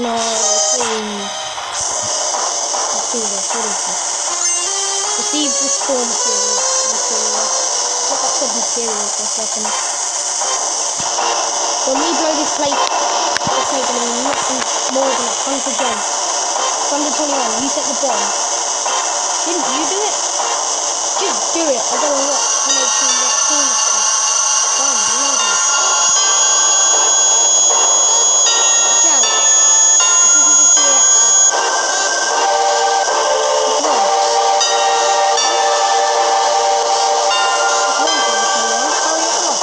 no, please. Let's do this. What is this? Receive the storm material. I thought that said material for a second. When we blow this place, it's taking nothing more than 100 gems. 121, you set the bomb. Didn't you do it? Just do it. I don't know what kind of team that team is. Done, amazing. Chad, this isn't just a reactor. It's wrong. It's wrong, 2021. Hurry it up.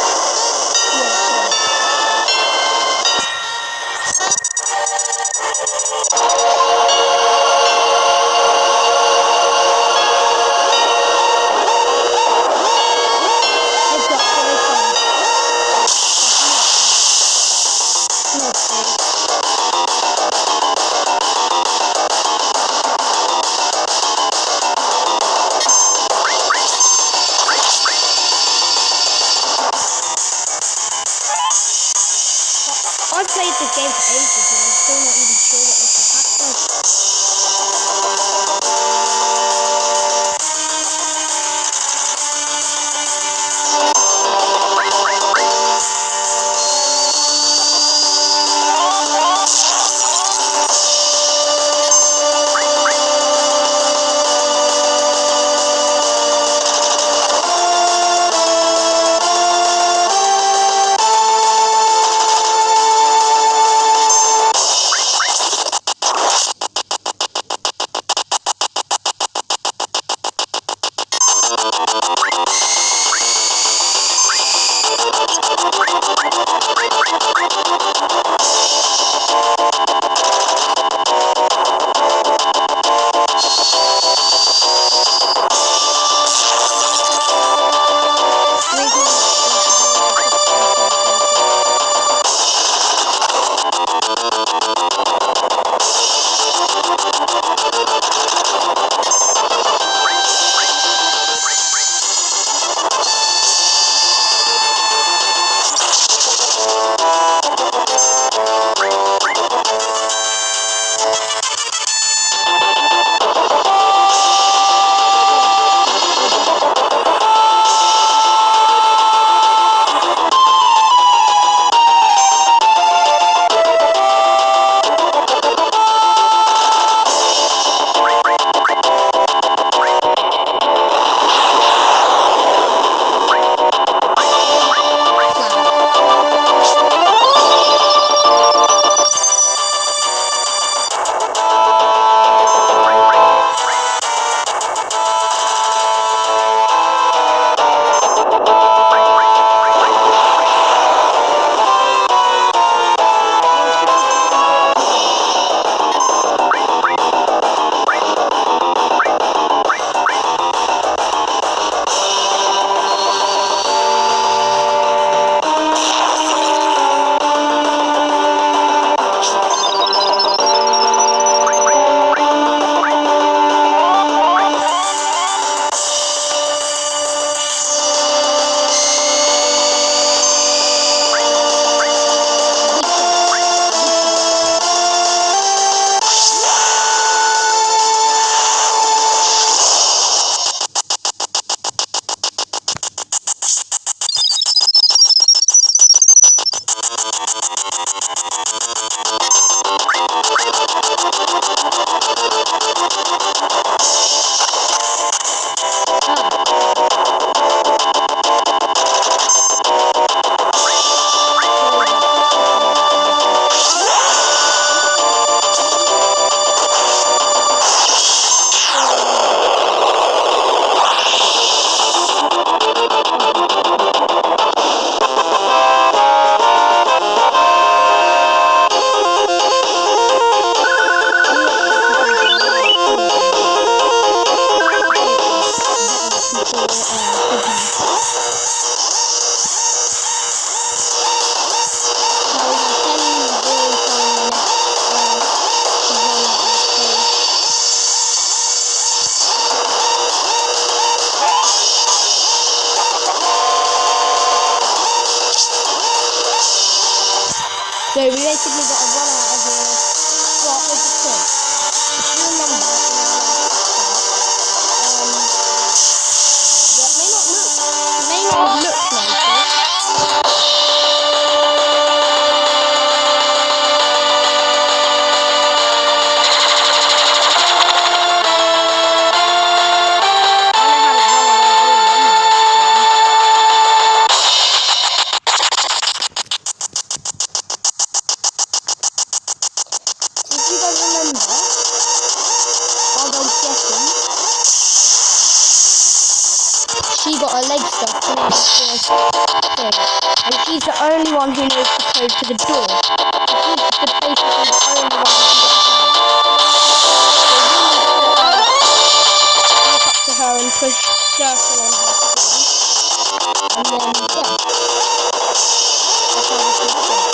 Yeah, sorry. Heads up, here they come. No, sorry. I've played this game for ages and I'm still not even sure what this attack does. So we basically got a run out of here. stuff to make this thing. And she's the only one who knows the code to the door. So she's basically the only one who can get us out. So we need to walk up to her and push circle on her screen. And then, yeah. That's how this looks like.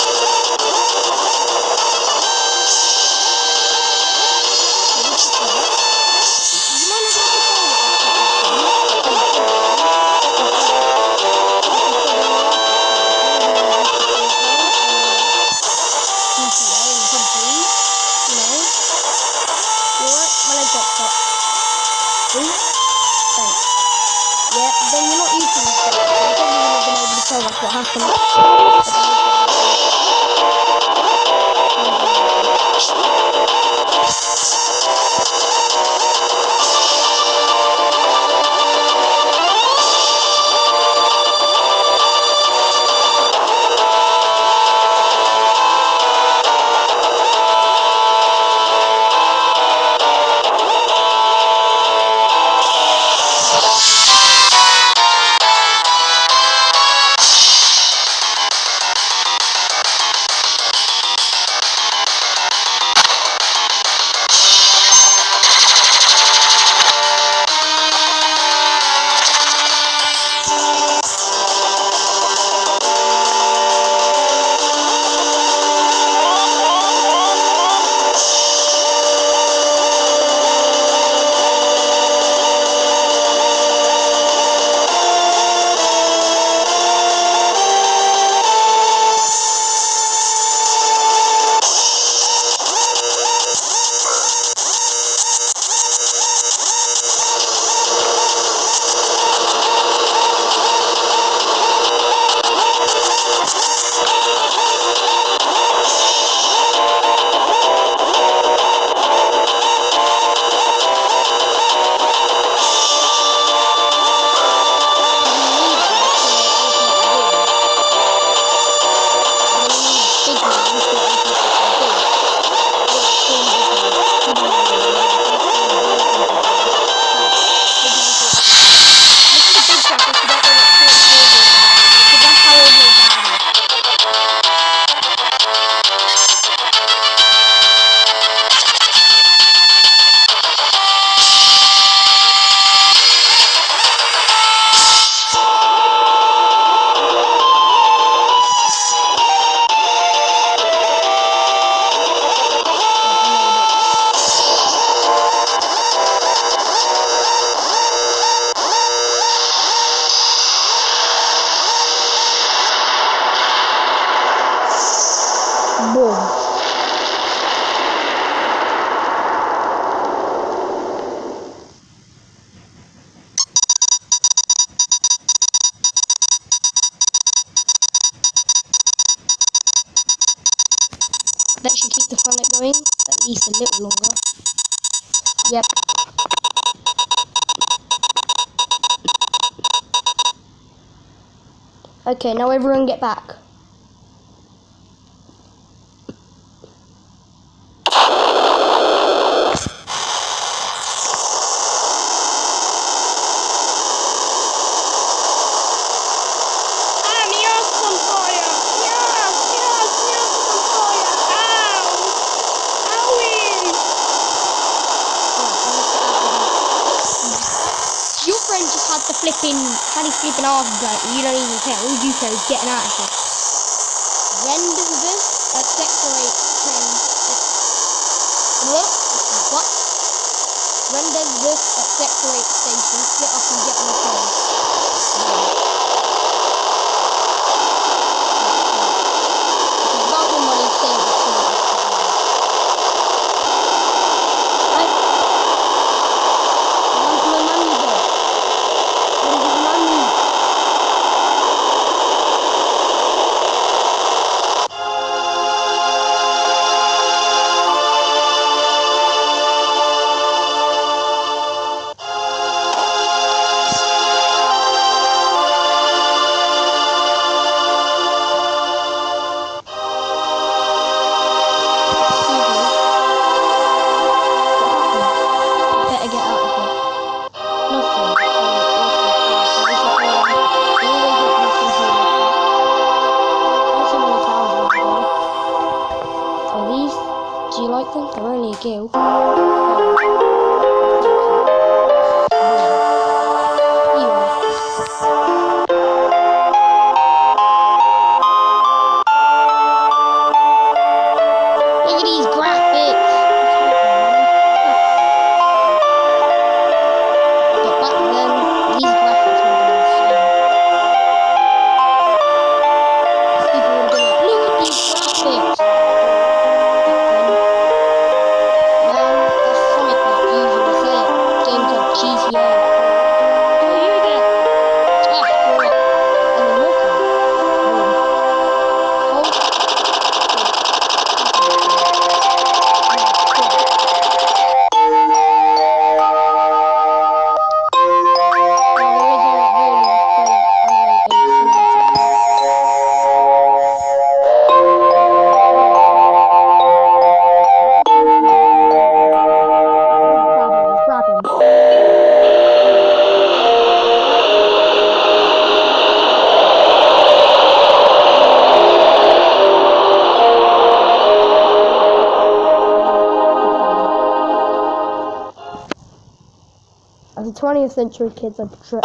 Then you're not using this, so you probably wouldn't have been able to tell us what happened. Boom. That should keep the planet going at least a little longer. Yep. Okay, now everyone get back. Had his flipping arse burnt, you don't even care. All you care is getting out of here. Render this at sector 8 10. What? Render this at sector 8 station. Split up and get on the phone. About the money saved. They're only a gill. Look at these graphics! But back then, these graphics would have been insane. People would have been like, look at these graphics! Man, that's something that you usually say at games like GTA. Oh, you get it! Ah, screw it. And then walk out. Boom. Hold. As a 20th century kids, I'm sure.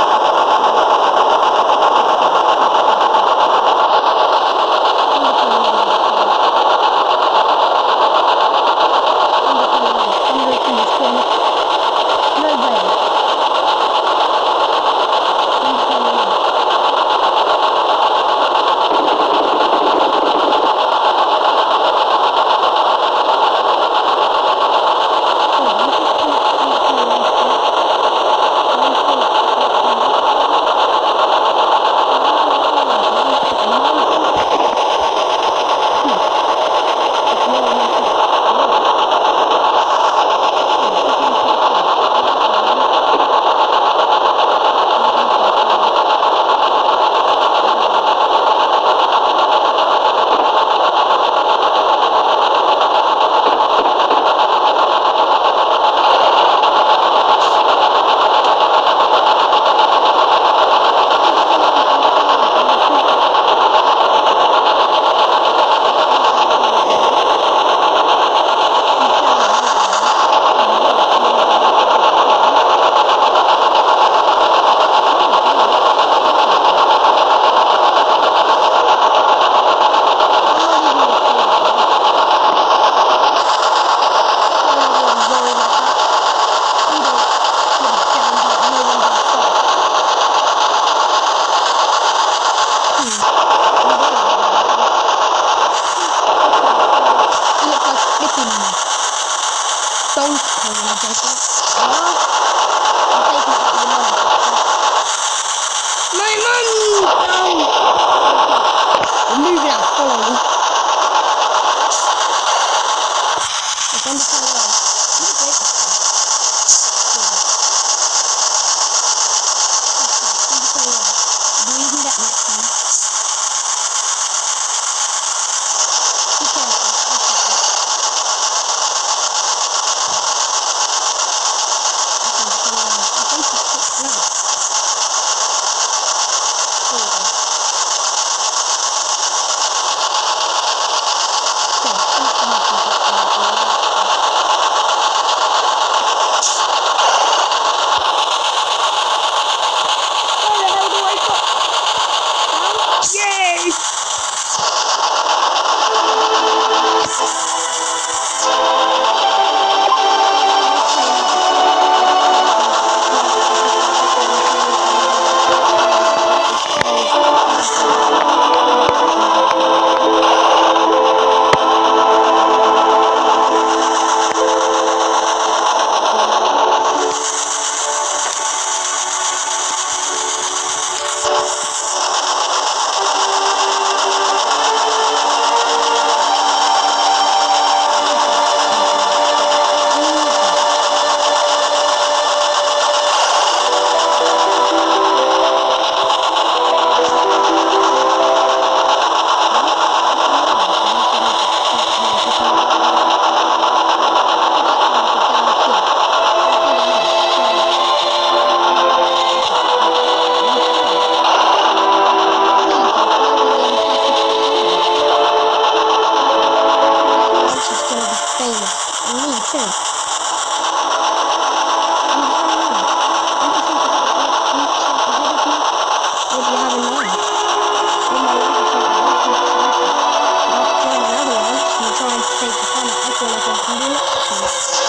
do next time.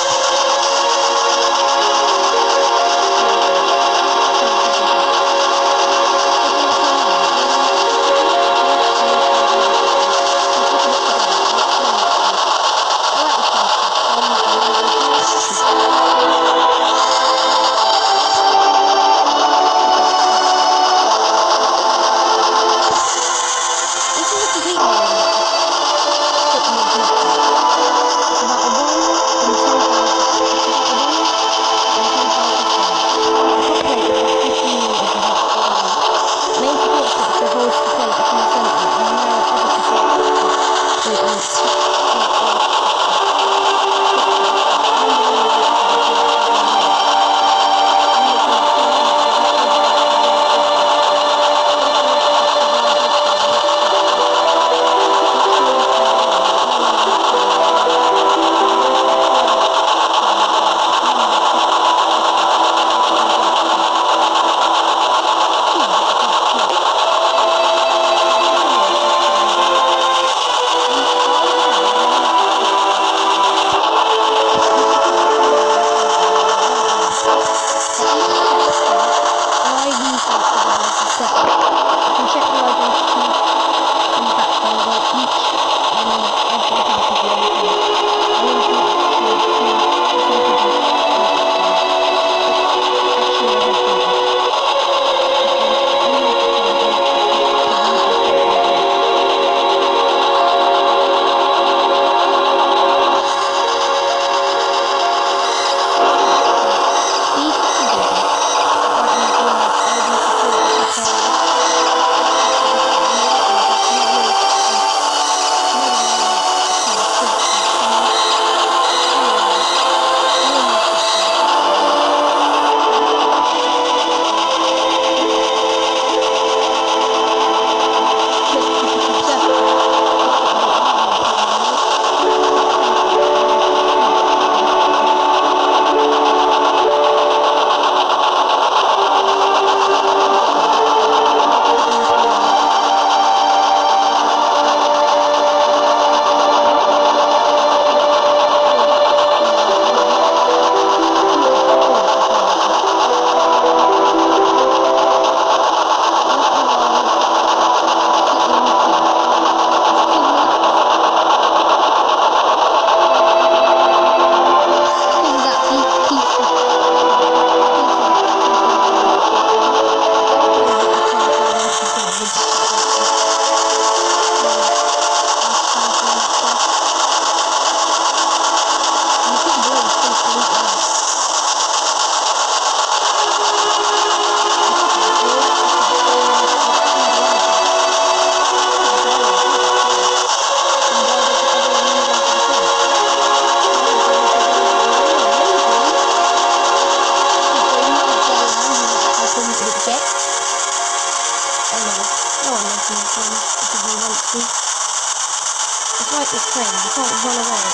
It's like this train, you can't run away,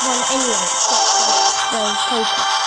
run anywhere except for the coast.